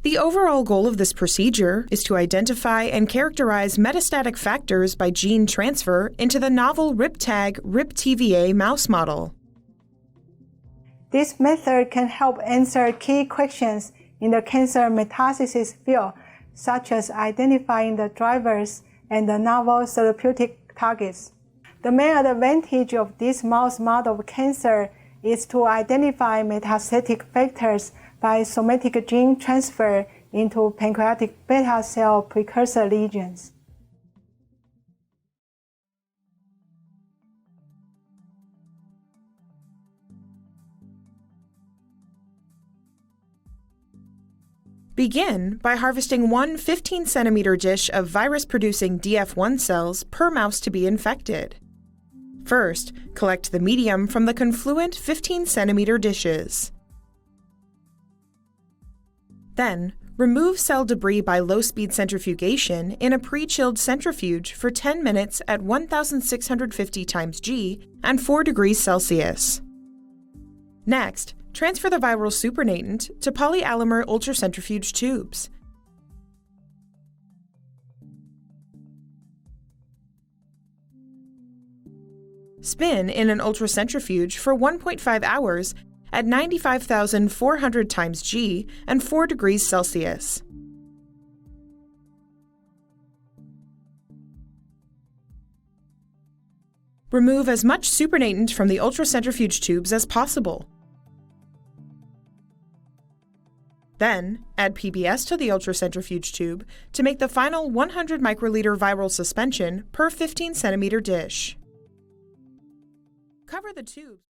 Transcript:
The overall goal of this procedure is to identify and characterize metastatic factors by gene transfer into the novel RIP-tag RIP-tva mouse model. This method can help answer key questions in the cancer metastasis field, such as identifying the drivers and the novel therapeutic targets. The main advantage of this mouse model of cancer is to identify metastatic factors by somatic gene transfer into pancreatic beta cell precursor lesions. Begin by harvesting one 15-centimeter dish of virus-producing DF1 cells per mouse to be infected. First, collect the medium from the confluent 15-centimeter dishes. Then, remove cell debris by low-speed centrifugation in a pre-chilled centrifuge for 10 minutes at 1,650 times G and 4 degrees Celsius. Next, transfer the viral supernatant to polyalumer ultracentrifuge tubes. Spin in an ultracentrifuge for 1.5 hours at 95,400 times G and 4 degrees Celsius. Remove as much supernatant from the ultracentrifuge tubes as possible. Then, add PBS to the ultracentrifuge tube to make the final 100 microliter viral suspension per 15-centimeter dish. Cover the tubes.